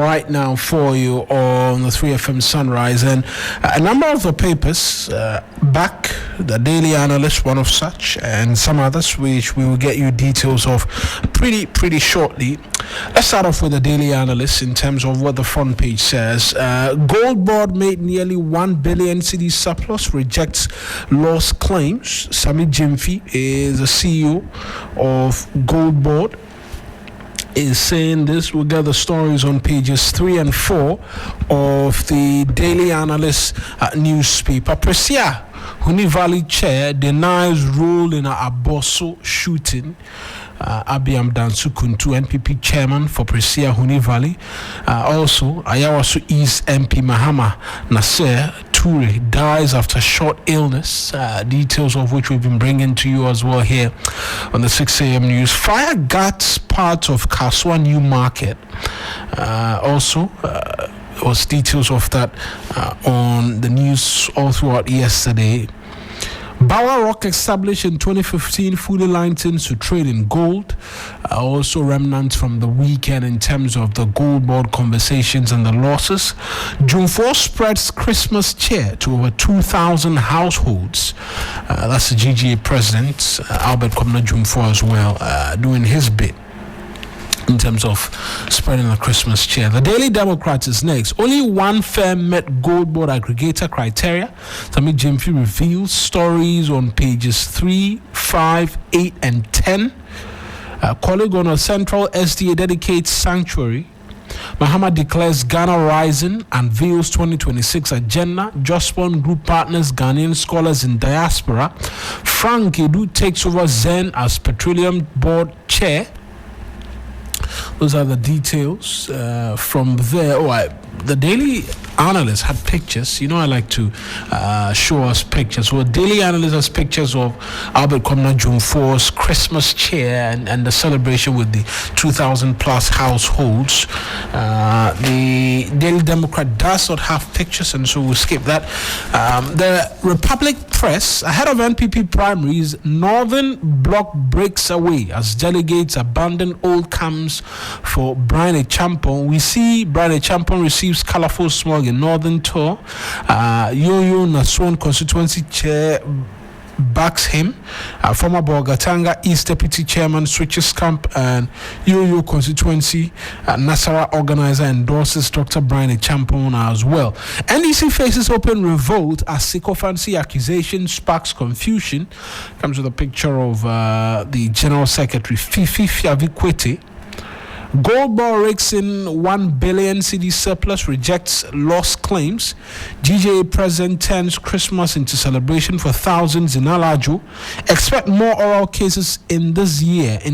right now for you on the 3FM Sunrise, and a number of the papers back, the Daily Analyst, one of such, and some others which we will get you details of pretty shortly. Let's start off with the Daily Analyst in terms of what the front page says. GoldBod made nearly 1 billion cedi surplus, rejects lost claims. Sami Jimfi is the CEO of GoldBod, is saying this. We'll get the stories on pages 3 and 4 of the Daily Analyst newspaper. Presia Huni Valley chair denies role in a Ayawaso shooting. Abiam Dansu Kuntu, NPP chairman for Presia Huni Valley. Also, Ayawaso East MP Mahama Nasser Ture dies after short illness. Details of which we've been bringing to you as well here on the 6 a.m. news. Fire guts part of Kaswa New Market. Also, was details of that on the news all throughout yesterday. Bawa Rock established in 2015, fully licensed to trade in gold. Also remnants from the weekend in terms of the GoldBod conversations and the losses. June 4 spreads Christmas cheer to over 2,000 households. That's the GGA president, Albert Komna June 4 as well, doing his bit in terms of spreading the Christmas cheer. The Daily Democrat is next. Only one firm met GoldBod aggregator criteria. Sami Jimfi reveals stories on pages 3, 5, 8, and 10. Colleague on a Central SDA dedicates sanctuary. Mahama declares Ghana Rising, unveils 2026 agenda. Jospon Group partners Ghanaian scholars in diaspora. Frank Edu takes over Zen as Petroleum Board chair. Those are the details from there. The Daily Analyst had pictures. You know, I like to show us pictures. Well, Daily Analyst has pictures of Albert Komna June 4's Christmas cheer and the celebration with the 2,000 plus households. The Daily Democrat does not have pictures, and so we'll skip that. The Republic Press, ahead of NPP primaries, Northern Bloc breaks away as delegates abandon old camps for Brian Echampong. We see Brian Echampong receives colorful smog in Northern tour. Yo-Yo Naswon constituency chair backs him. Former Bogatanga East Deputy Chairman switches camp, and Yo-Yo constituency Nasara organizer endorses Dr. Brian Echampong as well. NDC faces open revolt as sycophancy accusation sparks confusion. Comes with a picture of the General Secretary Fifi Fiavikwete. GoldBod rakes in 1 billion cedi surplus, rejects lost claims. GJA president turns Christmas into celebration for thousands in Alajo. Expect more oral cases in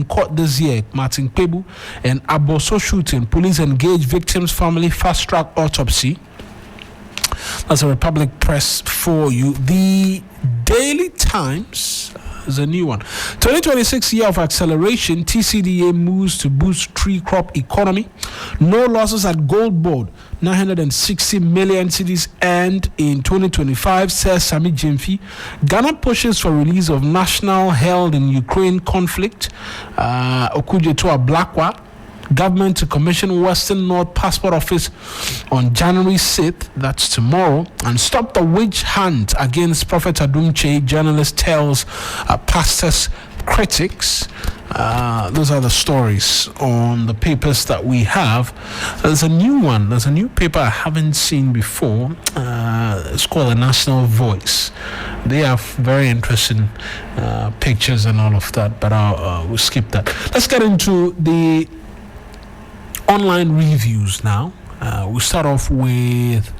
court this year. Martin Pebu and Ayawaso shooting. Police engage victims' family, fast-track autopsy. That's a Republic Press for you. The Daily Times is a new one. 2026 year of acceleration. TCDA moves to boost tree crop economy. No losses at GoldBod. 960 million cedis earned in 2025, says Sami Jimfi. Ghana pushes for release of national held in Ukraine conflict. Okuje to a Blackwell. Government to commission Western North Passport Office on January 6th, that's tomorrow, and stop the witch hunt against Prophet Adumche, journalist tells pastors critics. Those are the stories on the papers that we have. There's a new one. There's a new paper I haven't seen before. It's called The National Voice. They have very interesting pictures and all of that, but we'll skip that. Let's get into the online reviews now. We'll start off with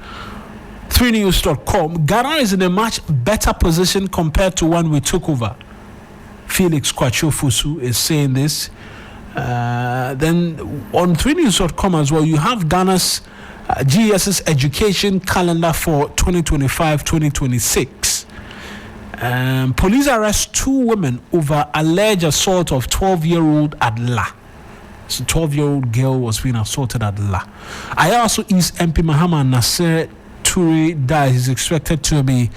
3news.com. Ghana is in a much better position compared to when we took over. Felix Kwachofusu is saying this. Then on 3news.com as well, you have Ghana's GS's education calendar for 2025-2026. Police arrest 2 women over alleged assault of 12-year-old at La. So 12-year-old girl was being assaulted at La. Ayawaso East MP Mahama Nasser Ture died. He's expected to be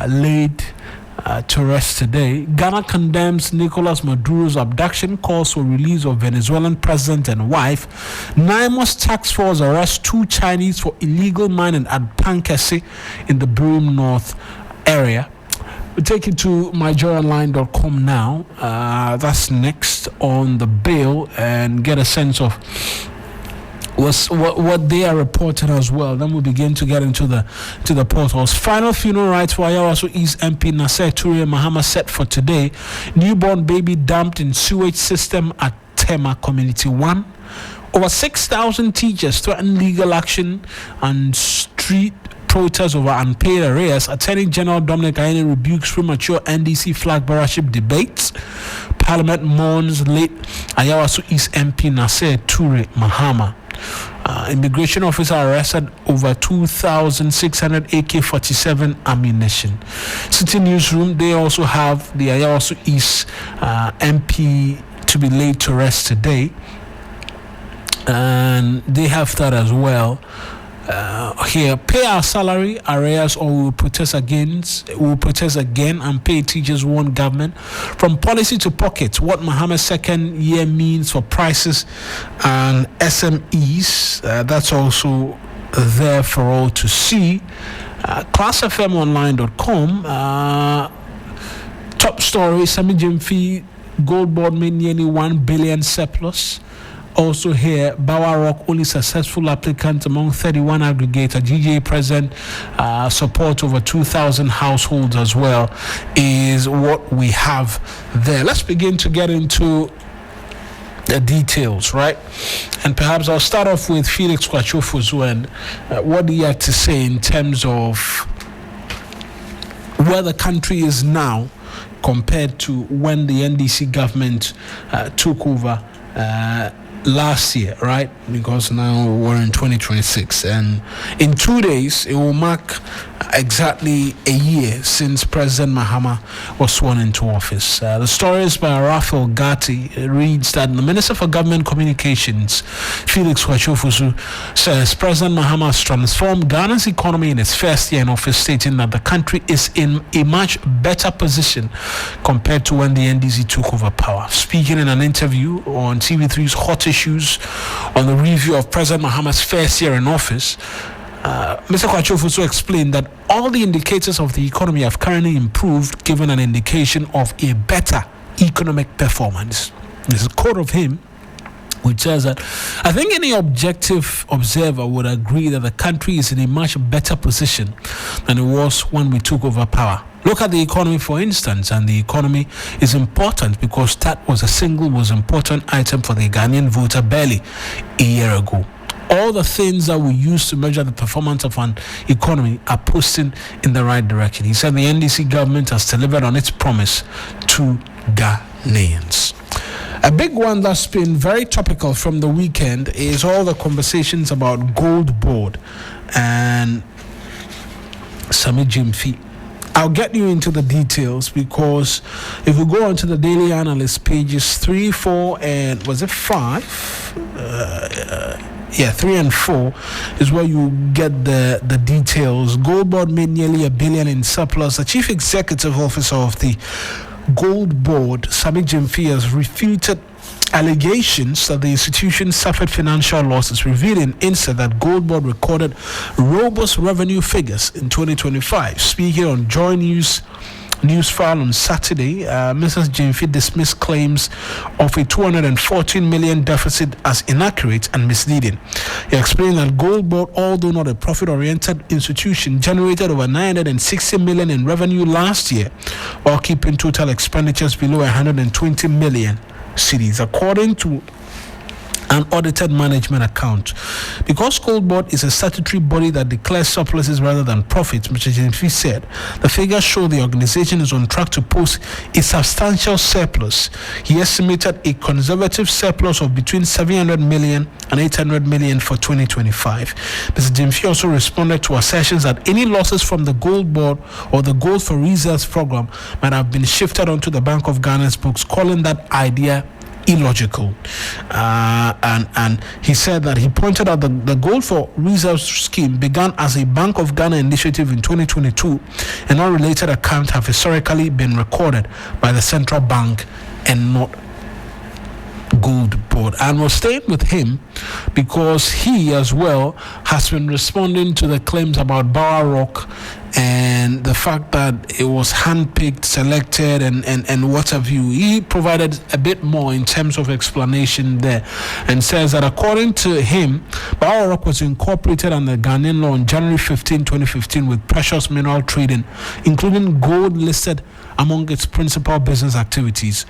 laid to rest today. Ghana condemns Nicolas Maduro's abduction, calls for release of Venezuelan president and wife. NIMOS task force arrests 2 Chinese for illegal mining at Pankesi in the Broome North area. We take it to myjoyonline.com now. That's next on the bill, and get a sense of what they are reporting as well. Then we begin to get into the portals. Final funeral rites for Ayawaso East MP Nasser Toure Mahama set for today. Newborn baby dumped in sewage system at Tema Community 1. Over 6,000 teachers threaten legal action and street protests over unpaid arrears. Attorney General Dominic Ayine rebukes premature NDC flag bearership debates. Parliament mourns late Ayawaso East MP Nasser Toure Mahama. Immigration officer arrested over 2,600 AK-47 ammunition. City Newsroom, they also have the Ayawaso East MP to be laid to rest today, and they have that as well. Here, pay our salary arrears or we will protest again and pay teachers warn government. From policy to pockets, what Mahama's second year means for prices and SMEs, that's also there for all to see. ClassFMOnline.com, top story, Sami Jimfi, GoldBod made nearly 1 billion surplus. Also here, Bawa Rock, only successful applicant among 31 aggregator. GJA present support over 2,000 households as well is what we have there. Let's begin to get into the details, right? And perhaps I'll start off with Felix Kwachofuzu and what he had to say in terms of where the country is now compared to when the NDC government took over last year, right? Because now we're in 2026, and in 2 days it will mark exactly a year since President Mahama was sworn into office. The story is by Raphael Gatti. It reads that the Minister for Government Communications, Felix Kwachofuzu, says President Mahama has transformed Ghana's economy in its first year in office, stating that the country is in a much better position compared to when the NDC took over power. Speaking in an interview on TV3's Hot Issues on the review of President Mahama's first year in office, Mr. Kwachofuzu explained that all the indicators of the economy have currently improved, giving an indication of a better economic performance. There's a quote of him which says that I think any objective observer would agree that the country is in a much better position than it was when we took over power. Look at the economy, for instance, and the economy is important because that was a single most important item for the Ghanaian voter barely a year ago. All the things that we use to measure the performance of an economy are pushing in the right direction. He said the NDC government has delivered on its promise to Ghanaians. A big one that's been very topical from the weekend is all the conversations about GoldBod and Sami Jimfi. I'll get you into the details because if we go onto the Daily Analyst pages 3, 4, and was it 5? 3 and 4 is where you get the details. GoldBod made nearly $1 billion in surplus. The chief executive officer of the GoldBod, Sami Jimfi, has refuted allegations that the institution suffered financial losses, revealing instead that GoldBod recorded robust revenue figures in 2025. Speaking on Joy News file on Saturday, Mrs. Jimfi dismissed claims of a 214 million deficit as inaccurate and misleading. He explained that GoldBod, although not a profit-oriented institution, generated over 960 million in revenue last year, while keeping total expenditures below 120 million cedis, according to an audited management account. Because GoldBod is a statutory body that declares surpluses rather than profits, Mr. Jimfi said, the figures show the organization is on track to post a substantial surplus. He estimated a conservative surplus of between 700 million and 800 million for 2025. Mr. Jimfi also responded to assertions that any losses from the GoldBod or the Gold for Reserves program might have been shifted onto the Bank of Ghana's books, calling that idea illogical. And he said that he pointed out that the Gold for Reserves scheme began as a Bank of Ghana initiative in 2022, and all related accounts have historically been recorded by the central bank and not GoldBod. And we're staying with him because he as well has been responding to the claims about Bower Rock and the fact that it was handpicked, selected, and what have you. He provided a bit more in terms of explanation there, and says that according to him, Bower Rock was incorporated under Ghanaian law on January 15, 2015 with precious mineral trading, including gold listed among its principal business activities.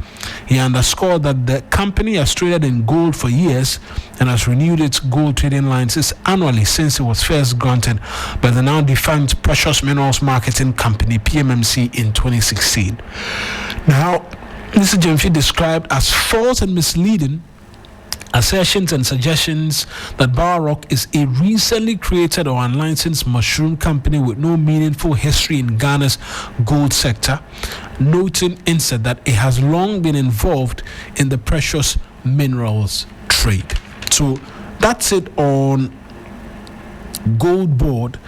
He underscored that the company has traded in gold for years and has renewed its gold trading licenses annually since it was first granted by the now defunct Precious Minerals Marketing Company, PMMC, in 2016. Now, Mr. Jemfi described as false and misleading assertions and suggestions that Bower Rock is a recently created or unlicensed mushroom company with no meaningful history in Ghana's gold sector, noting instead that it has long been involved in the precious minerals trade. So that's it on GoldBod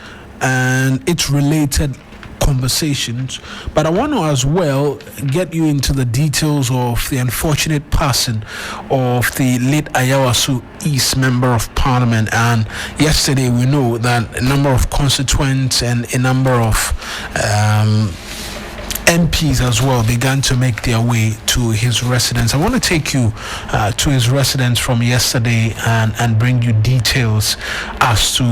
and its related conversations, but I want to as well get you into the details of the unfortunate passing of the late Ayawaso East Member of Parliament. And yesterday we know that a number of constituents and a number of MPs as well began to make their way to his residence. I want to take you to his residence from yesterday and bring you details as to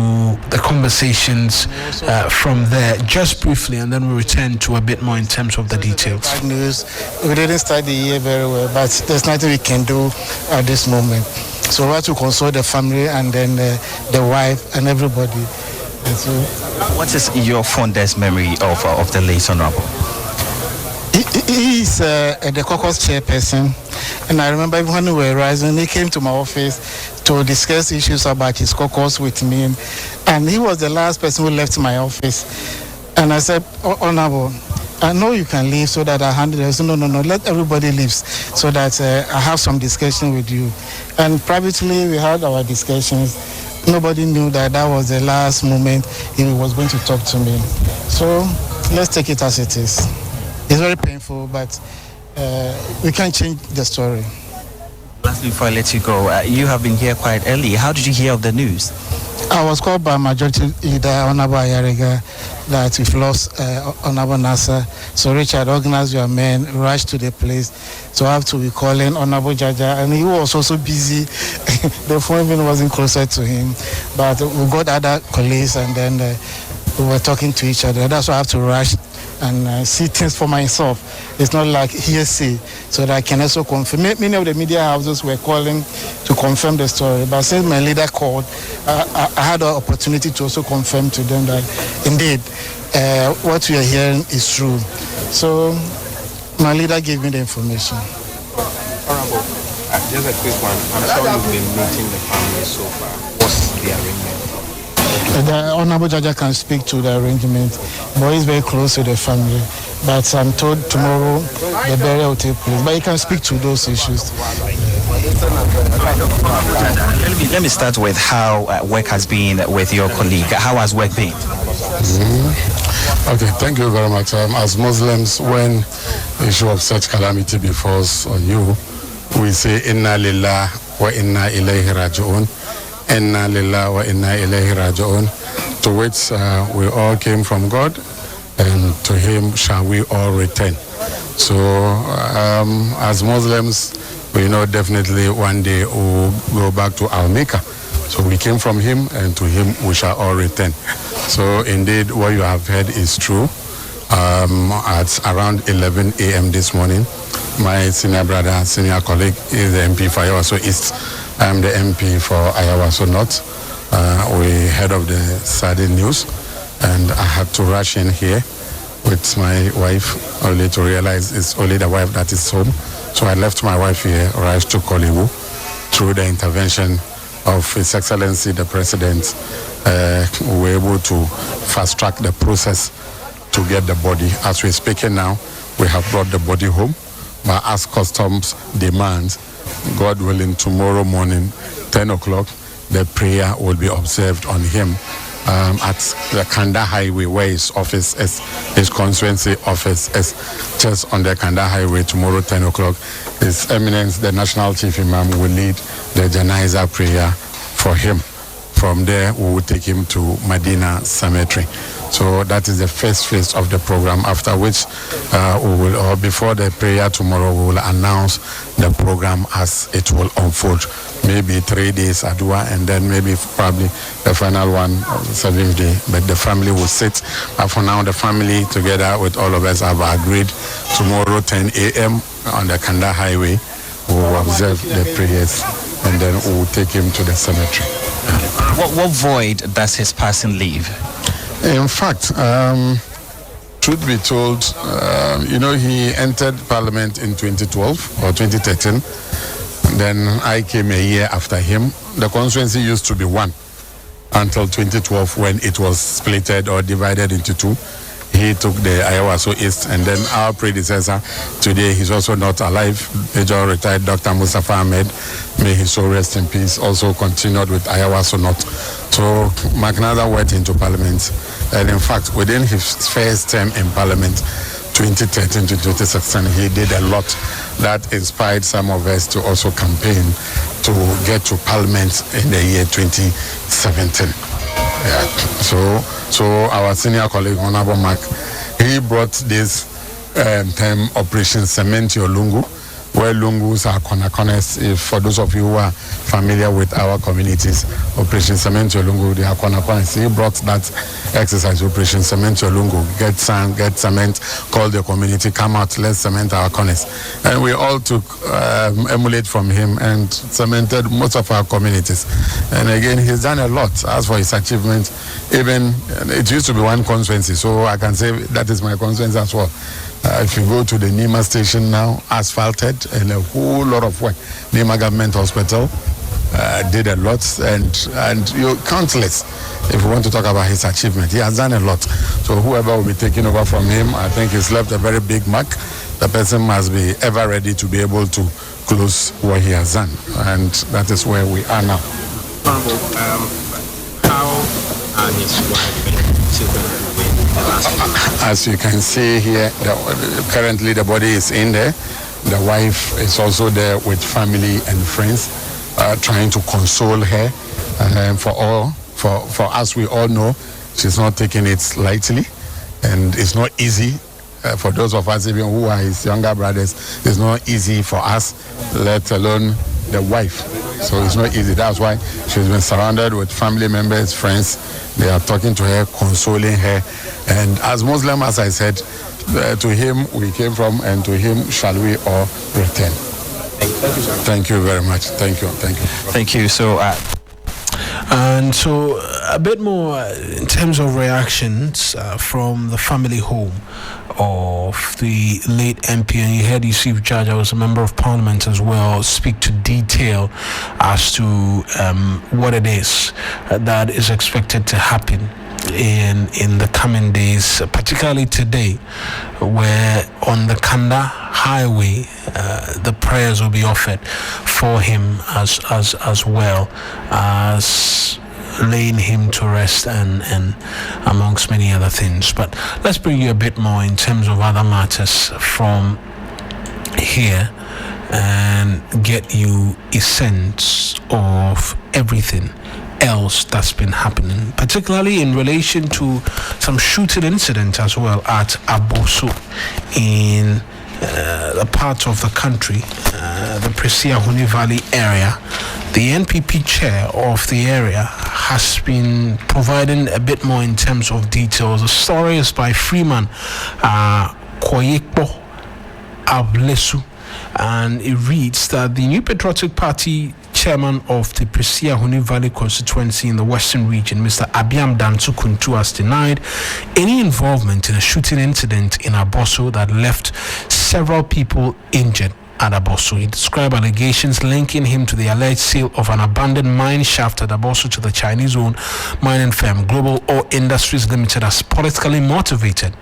the conversations from there, just briefly, and then we'll return to a bit more in terms of the details. Bad news. We didn't start the year very well, but there's nothing we can do at this moment. So we have to consult the family and then the wife and everybody. And so, what is your fondest memory of the late Honorable? He is the caucus chairperson, and I remember when we were rising, he came to my office to discuss issues about his caucus with me, and he was the last person who left my office. And I said, Honorable, I know you can leave so that I handle it. I said, no, let everybody leave so that I have some discussion with you. And privately, we had our discussions. Nobody knew that was the last moment he was going to talk to me. So let's take it as it is. It's very painful, but we can't change the story. Lastly, before I let you go, you have been here quite early. How did you hear of the news? I was called by Majority Leader Honorable Ayariga that we've lost Honorable Nasser. So Richard organized your men, rushed to the place. So I have to be calling Honorable Jaja, and he was also busy. The phone even wasn't closer to him. But we got other colleagues, and then we were talking to each other. That's why I have to rush and see things for myself. It's not like hearsay, so that I can also confirm. Many of the media houses were calling to confirm the story, but since my leader called, I had the opportunity to also confirm to them that indeed what we are hearing is true. So my leader gave me the information. Honorable, just a quick one. I'm sure you've been meeting the family so far. What's the arrangement? The Honorable Jaja can speak to the arrangement, but he's very close to the family. But I'm told tomorrow the burial will take place. But he can speak to those issues. Let me start with how work has been with your colleague. How has work been? Okay, thank you very much. As Muslims, when the issue of such calamity befalls on you, we say Inna Lillah wa Inna Ilayhi Raji'un. Inna Lillah wa Inna Ilayhi Raji'un, to which we all came from God, and to Him shall we all return. So, as Muslims, we know definitely one day we'll go back to our Maker. So we came from Him, and to Him we shall all return. So indeed, what you have heard is true. At around 11 a.m. this morning, my senior brother, senior colleague, is the MP for Ayawaso East. I am the MP for Ayawaso North. We heard of the sudden news, and I had to rush in here with my wife, only to realize it's only the wife that is home. So I left my wife here, rushed to Kolebu. Through the intervention of His Excellency the President, we were able to fast-track the process to get the body. As we're speaking now, we have brought the body home, but as customs demands, God willing, tomorrow morning, 10 o'clock, the prayer will be observed on him at the Kanda Highway, where his office is, his constituency office is, just on the Kanda Highway. Tomorrow, 10 o'clock, His Eminence, the National Chief Imam, will lead the Janaiza prayer for him. From there, we will take him to Medina Cemetery. So that is the first phase of the program, after which we will, or before the prayer tomorrow, we will announce the program as it will unfold. Maybe 3 days Adua, and then maybe probably the final one, 7th day. But the family will sit. But for now, the family, together with all of us, have agreed tomorrow, 10 a.m. on the Kanda Highway, we will observe the prayers, and then we will take him to the cemetery. What void does his passing leave? In fact, truth be told, he entered Parliament in 2012 or 2013. Then I came a year after him. The constituency used to be one until 2012, when it was splitted or divided into two. He took the Ayawaso East, and then our predecessor, today he's also not alive, Major retired Dr. Mustafa Ahmed, may his soul rest in peace, also continued with Ayawaso North. So McNader went into Parliament, and in fact, within his first term in Parliament, 2013 to 2016, he did a lot that inspired some of us to also campaign to get to Parliament in the year 2017. Yeah. So our senior colleague, Honorable Mark, he brought this term Operation Cement Your Lungu, where Lungus are corners. If for those of you who are familiar with our communities, Operation Cement Your Lungu, they are corners. He brought that exercise, Operation Cement Your Lungu, get sand, get cement, call the community, come out, let's cement our corners. And we all took emulate from him and cemented most of our communities. And again, he's done a lot. As for his achievements, even it used to be one constituency, so I can say that is my constituency as well. If you go to the Nima station now, asphalted, and a whole lot of work. Nima Government Hospital did a lot, and countless. If we want to talk about his achievement, he has done a lot. So whoever will be taking over from him, I think he's left a very big mark. The person must be ever ready to be able to close what he has done, and that is where we are now. Honorable, how are his wife and children doing the last few months? As you can see here, currently the body is in there. The wife is also there with family and friends, trying to console her. And for us, we all know she's not taking it lightly, and it's not easy. For those of us even who are his younger brothers, it's not easy for us, let alone the wife. So it's not easy. That's why she's been surrounded with family members, friends. They are talking to her, consoling her. And as Muslim, as I said, to him we came from, and to him shall we all return. Thank you, sir. Thank you very much. Thank you. Thank you. So, and so a bit more in terms of reactions from the family home of the late MP, and you heard Yusuf Judge, I was a member of Parliament as well, speak to detail as to what it is that is expected to happen in the coming days, particularly today, where on the Kanda Highway the prayers will be offered for him as well as laying him to rest and amongst many other things. But let's bring you a bit more in terms of other matters from here and get you a sense of everything else that's been happening, particularly in relation to some shooting incident as well at Ayawaso in the part of the country, the Presiahuni Valley area. The NPP chair of the area has been providing a bit more in terms of details. The story is by Freeman Koyekpo Ablesu, and it reads that the New Patriotic Party chairman of the Presiahuni Valley constituency in the Western region, Mr. Abiam Dantu Kuntu, has denied any involvement in a shooting incident in Ayawaso that left several people injured at Ayawaso. He described allegations linking him to the alleged sale of an abandoned mine shaft at Ayawaso to the Chinese-owned mining firm Global Ore Industries Limited as politically motivated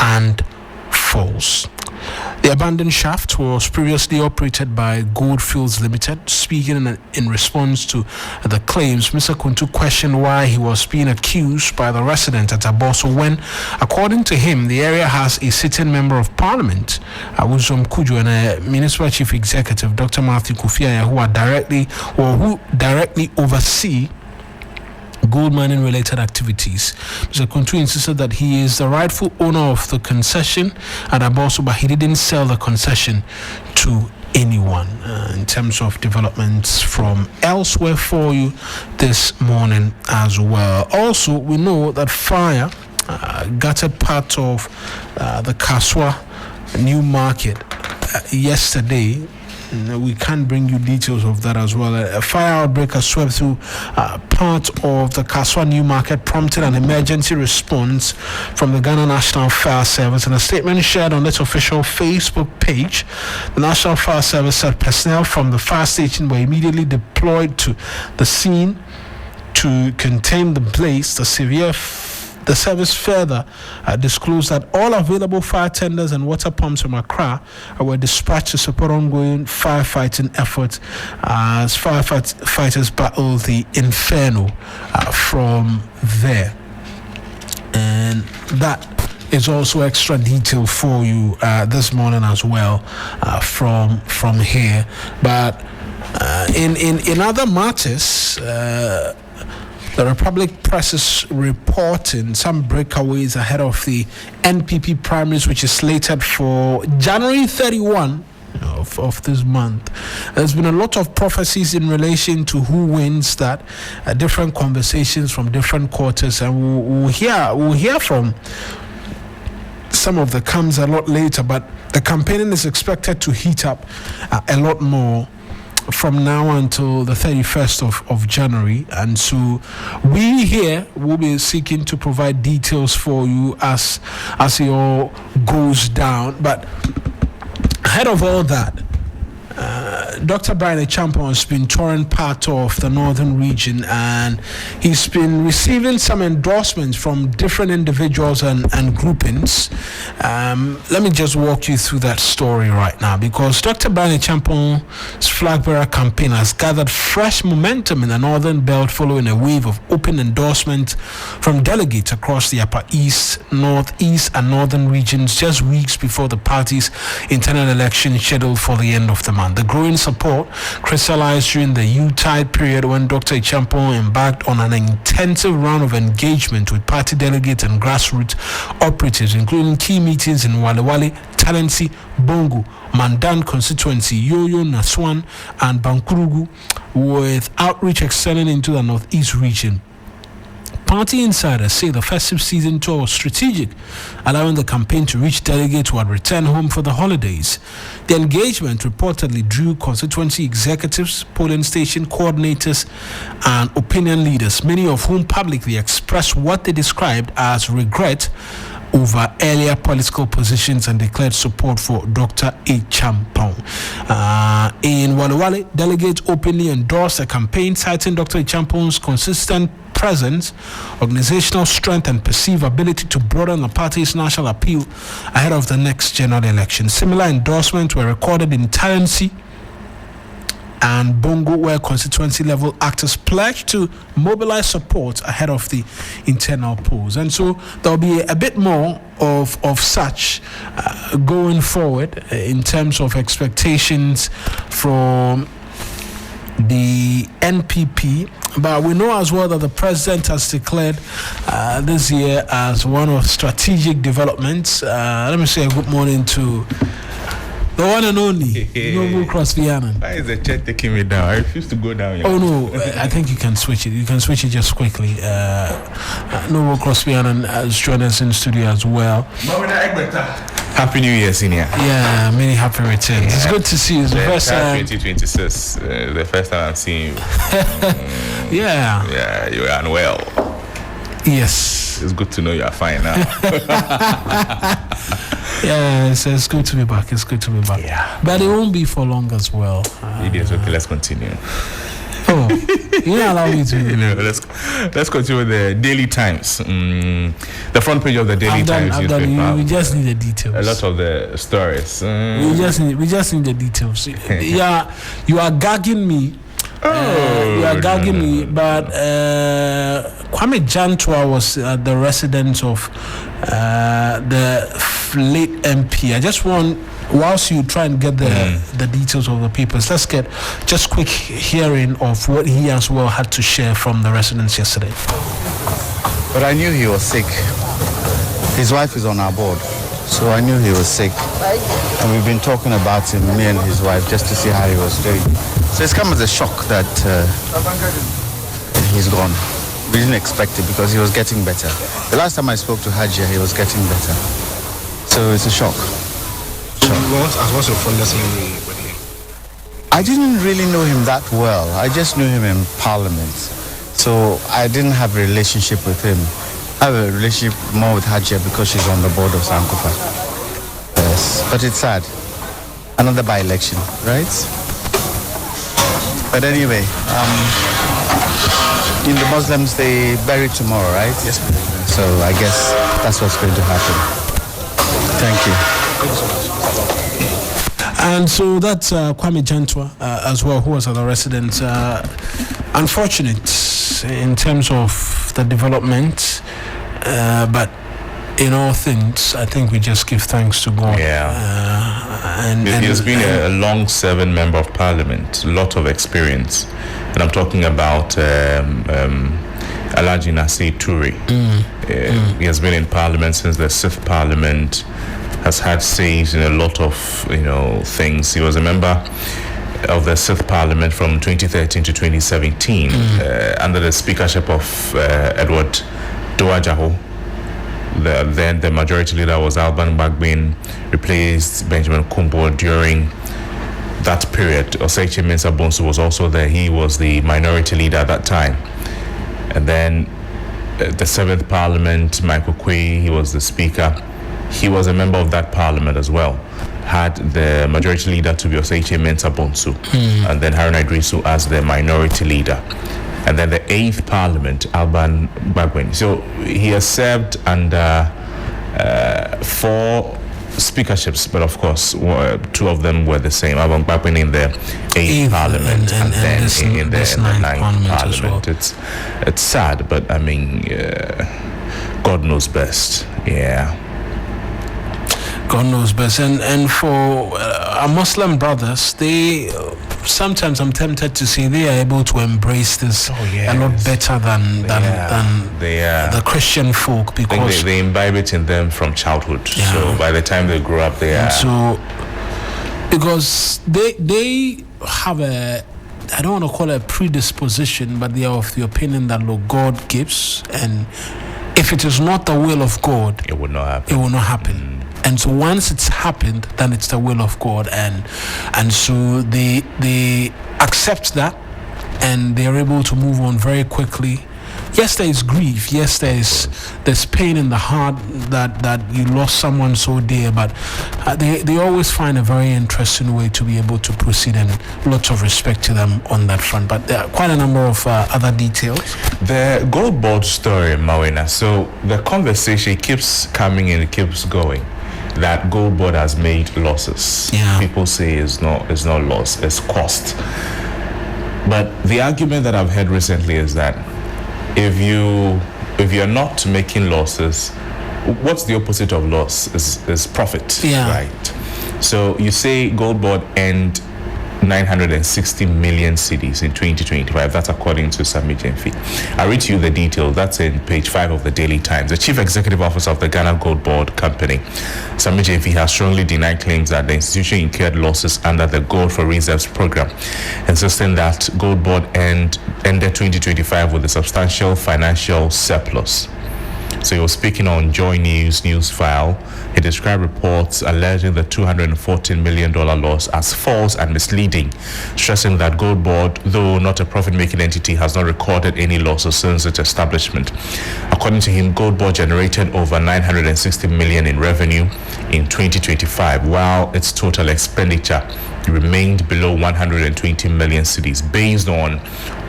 and false. The abandoned shaft was previously operated by Goldfields Limited. Speaking in response to the claims, Mr. Kuntu questioned why he was being accused by the resident at Ayawaso when, according to him, the area has a sitting member of parliament, Awuzom Kujo, and a municipal chief executive, Dr. Matthew Kofiaya, who directly oversee gold mining related activities. Mr. Kuntu insisted that he is the rightful owner of the concession at Ayawaso, but he didn't sell the concession to anyone. In terms of developments from elsewhere for you this morning as well. Also, we know that fire gutted part of the Kaswa New Market yesterday. We can't bring you details of that as well. A fire outbreak has swept through part of the Kaswa New Market, prompting an emergency response from the Ghana National Fire Service. In a statement shared on its official Facebook page, the National Fire Service said personnel from the fire station were immediately deployed to the scene to contain the blaze. The service further disclosed that all available fire tenders and water pumps from Accra were dispatched to support ongoing firefighting efforts as firefighters battle the inferno from there. And that is also extra detail for you this morning as well from here. But in other matters, the Republic Press is reporting some breakaways ahead of the NPP primaries, which is slated for January 31 of this month. There's been a lot of prophecies in relation to who wins that, different conversations from different quarters, and we'll hear from some of the comes a lot later, but the campaigning is expected to heat up a lot more from now until the 31st of January. And so we here will be seeking to provide details for you as it all goes down. But ahead of all that, Dr. Brian Champon has been touring part of the northern region, and he's been receiving some endorsements from different individuals and groupings. Let me just walk you through that story right now, because Dr. Brian Champon's flag bearer campaign has gathered fresh momentum in the northern belt following a wave of open endorsement from delegates across the Upper East, Northeast, and Northern regions just weeks before the party's internal election scheduled for the end of the month. The growing support crystallized during the U-tide period when Dr. Champon embarked on an intensive round of engagement with party delegates and grassroots operatives, including key meetings in Walewale, Talensi, Bongo, Mandan constituency, Yoyo, Naswan, and Bankurugu, with outreach extending into the Northeast region. Party insiders say the festive season tour was strategic, allowing the campaign to reach delegates who had returned home for the holidays. The engagement reportedly drew constituency executives, polling station coordinators, and opinion leaders, many of whom publicly expressed what they described as regret over earlier political positions and declared support for Dr. A. Champon. In Walewale, delegates openly endorsed the campaign, citing Dr. A. Champon's consistent presence, organizational strength, and perceived ability to broaden the party's national appeal ahead of the next general election. Similar endorsements were recorded in Talensi and Bongo, where constituency level actors pledged to mobilize support ahead of the internal polls. And so there'll be a bit more of such going forward in terms of expectations from the NPP. But we know as well that the president has declared this year as one of strategic developments. Let me say a good morning to the one and only Noble Crosby-Annan. Why is the chair taking me down? I refuse to go down. Oh no, I think you can switch it. You can switch it just quickly. Noble Crosby-Annan has joined us in the studio as well. Happy New Year, Senior. Yeah, many happy returns. Yeah. It's good to see you. It's the first time. 2026. The first time I'm seeing you. Yeah. Yeah, you are unwell. Yes. It's good to know you are fine now. Yeah, it's good to be back. It's good to be back. Yeah. But it won't be for long as well. It is okay. Let's continue. Oh, you don't allow me to. Let's continue with the Daily Times. The front page of the Daily Times newspaper. We just need the details. A lot of the stories. We just need the details. Yeah, you are gagging me. You are gagging me, but Kwame Jantua was the resident of the late MP. I just want, whilst you try and get the details of the papers, let's get just quick hearing of what he as well had to share from the residents yesterday. But I knew he was sick. His wife is on our board, so I knew he was sick. And we've been talking about him, me and his wife, just to see how he was doing. So it's come as a shock that he's gone. We didn't expect it because he was getting better. The last time I spoke to Hajia, he was getting better. So it's a shock. What's your fondest memory with him? I didn't really know him that well. I just knew him in Parliament. So I didn't have a relationship with him. I have a relationship more with Hajia because she's on the board of Sankofa. Yes, but it's sad. Another by-election, right? But anyway, in the Muslims, they bury tomorrow, right? Yes, So I guess that's what's going to happen. Thank you. And so that's Kwame Jantua as well, who was at the residence. Unfortunate in terms of the development, but in all things, I think we just give thanks to God. And he has been a long-serving member of Parliament, a lot of experience, and I'm talking about Alhaji Nasir Toure. He has been in Parliament since the 6th Parliament. Has had says in a lot of things. He was a member of the 6th Parliament from 2013 to 2017 under the speakership of Edward Dowajaho. Then the majority leader was Alban Bagbin, replaced Benjamin Kumbo during that period. Oseiche Mensah Bonsu was also there. He was the minority leader at that time. And then the 7th Parliament, Michael Quay, he was the speaker. He was a member of that parliament as well. Had the majority leader to be Oseiche Mensah Bonsu, and then Haruna Idrisu as the minority leader. And then the 8th Parliament, Alban Bagbin. So he has served under 4 speakerships, but of course, 2 of them were the same. Alban Bagbin in the 8th Parliament, and then in the 9th Parliament. Well. It's sad, but I mean, God knows best. Yeah. God knows best. And for our Muslim brothers, they sometimes, I'm tempted to say, they are able to embrace this a lot better than the Christian folk, because they imbibe it in them from childhood. So by the time they grow up, they are. So because they have a, I don't want to call it a predisposition, but they are of the opinion that God gives, and if it is not the will of God, it will not happen. It will not happen. And so once it's happened, then it's the will of God, and so they accept that, and they're able to move on very quickly. Yes, there is grief. Yes, there's pain in the heart that you lost someone so dear, but they always find a very interesting way to be able to proceed, and lots of respect to them on that front. But there are quite a number of other details. The GoldBod story, Mawena. So the conversation keeps coming and it keeps going. That GoldBod has made losses. People say it's not loss, it's cost. But the argument that I've heard recently is that if you're not making losses, what's the opposite of loss? Is profit, right? So you say GoldBod earned 960 million cedis in 2025. That's according to Sami Jemfi. I read to you the details. That's in page 5 of the Daily Times. The Chief Executive Officer of the Ghana GoldBod Company, Sami Jemfi, has strongly denied claims that the institution incurred losses under the Gold for Reserves program, insisting that GoldBod ended 2025 with a substantial financial surplus. So he was speaking on Joy News File. He described reports alleging the $214 million loss as false and misleading, stressing that GoldBod, though not a profit-making entity, has not recorded any losses since its establishment. According to him, GoldBod generated over $960 million in revenue in 2025, while its total expenditure remained below 120 million cedis based on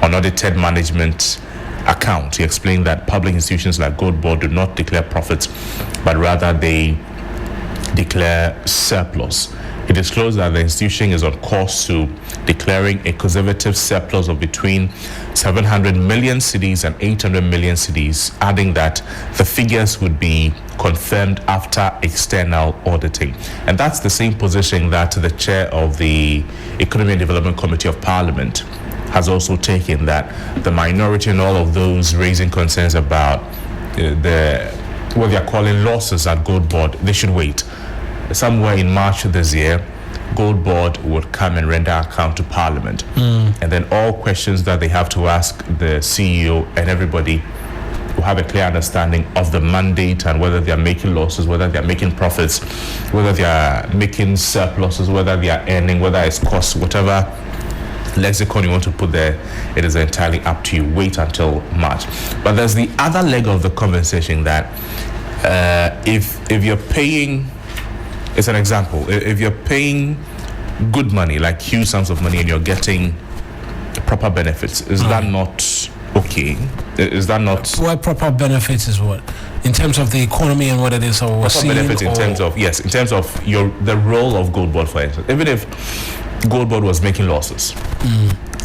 unaudited management account. He explained that public institutions like GoldBod do not declare profits, but rather they declare surplus. He disclosed that the institution is on course to declaring a conservative surplus of between 700 million cedis and 800 million cedis, adding that the figures would be confirmed after external auditing. And that's the same position that the chair of the Economy and Development Committee of Parliament has also taken, that the minority and all of those raising concerns about what they're calling losses at GoldBod, they should wait. Somewhere in March of this year, GoldBod would come and render account to Parliament. And then all questions that they have to ask the CEO and everybody will have a clear understanding of the mandate and whether they are making losses, whether they are making profits, whether they are making surpluses, whether they are earning, whether it's cost, whatever lexicon you want to put there, it is entirely up to you. Wait until March. But there's the other leg of the conversation that if you're paying, it's an example, if you're paying good money, like huge sums of money, and you're getting proper benefits, is that not okay? Is that not... What proper benefits is what? In terms of the economy and what it is, or proper benefits in terms of, yes, in terms of the role of GoldBod, for instance. Even if GoldBod was making losses,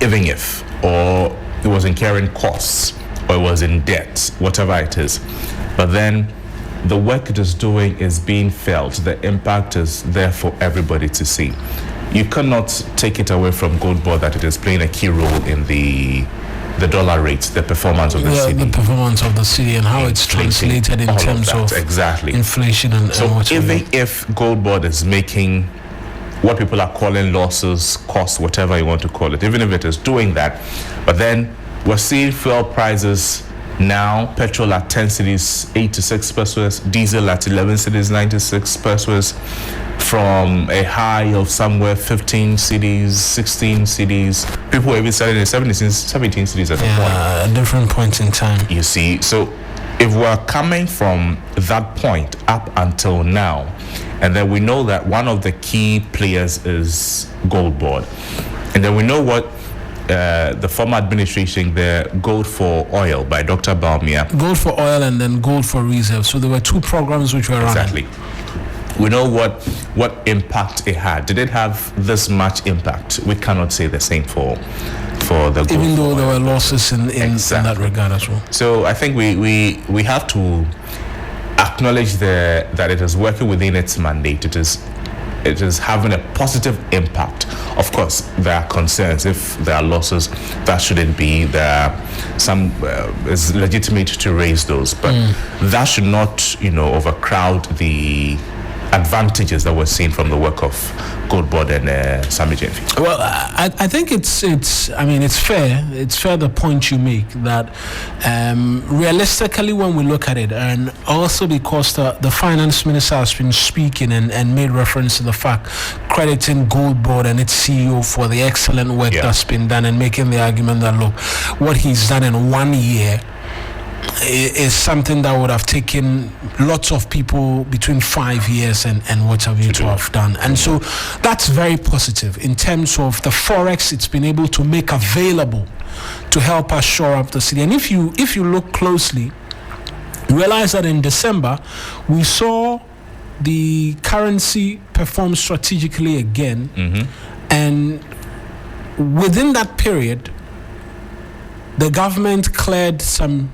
even if, or it was incurring costs, or it was in debt, whatever it is, but then the work it is doing is being felt, the impact is there for everybody to see. You cannot take it away from GoldBod that it is playing a key role in the dollar rates, the performance of the city. The performance of the city and how it's translated in terms of exactly inflation and so and even if GoldBod is making what people are calling losses, costs, whatever you want to call it, even if it is doing that, but then we're seeing fuel prices now, petrol at 10 cedis, 86 pesos, diesel at 11 cedis, 96 pesos, from a high of somewhere 15 cedis, 16 cedis. People were even selling at 17 cedis at a point. At different points in time. You see, so if we're coming from that point up until now, and then we know that one of the key players is GoldBod, and then we know what the former administration, the Gold for Oil by Dr. Baumia. Gold for Oil and then Gold for Reserve. So there were two programs which were running. Exactly. We know what impact it had. Did it have this much impact? We cannot say the same for the Gold. Even though there were losses in that regard as well. So I think we have to acknowledge that it is working within its mandate. It is having a positive impact. Of course, there are concerns. If there are losses, that shouldn't be. There are some, it's legitimate to raise those, but that should not, overcrowd the advantages that we're seeing from the work of GoldBod and Sami Jenfi. Well, I think it's fair. It's fair the point you make that realistically when we look at it, and also because the finance minister has been speaking and made reference to the fact, crediting GoldBod and its CEO for the excellent work that's been done, and making the argument that look, what he's done in 1 year is something that would have taken lots of people between 5 years and what have you to have done. And so that's very positive in terms of the forex it's been able to make available to help us shore up the city. And if you look closely, realize that in December we saw the currency perform strategically again, and within that period the government cleared some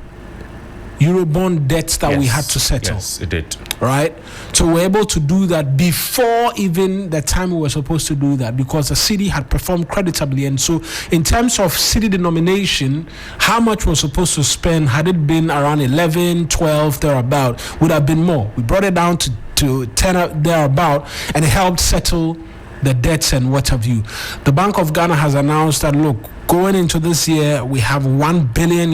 Eurobond debts that we had to settle. Yes, it did. Right? So we're able to do that before even the time we were supposed to do that, because the city had performed creditably. And so in terms of city denomination, how much we're supposed to spend, had it been around 11, 12, thereabout, would have been more. We brought it down to 10 thereabout, and it helped settle the debts and what have you. The Bank of Ghana has announced that, look, going into this year, we have $1 billion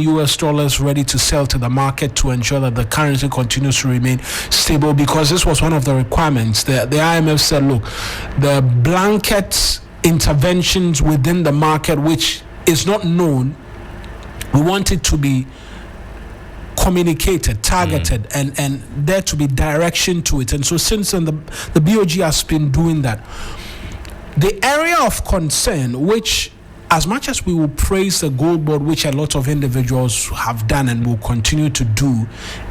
ready to sell to the market to ensure that the currency continues to remain stable, because this was one of the requirements. The IMF said, look, the blanket interventions within the market, which is not known, we want it to be communicated, targeted, and there to be direction to it. And so since then, the BOG has been doing that. The area of concern, which as much as we will praise the GoldBod, which a lot of individuals have done and will continue to do,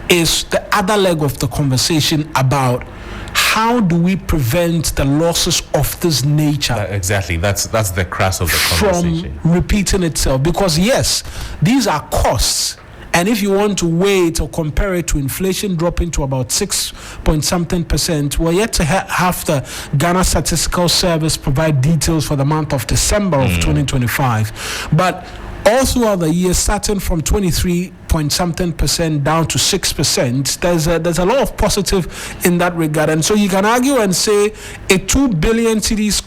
is the other leg of the conversation about how do we prevent the losses of this nature exactly. That's the crux of the conversation. From repeating itself. Because yes, these are costs. And if you want to weigh it or compare it to inflation dropping to about 6.something%, we're yet to have the Ghana Statistical Service provide details for the month of December of 2025. But all throughout the year, starting from 23.something% down to 6%, there's a lot of positive in that regard. And so you can argue and say a 2 billion cedis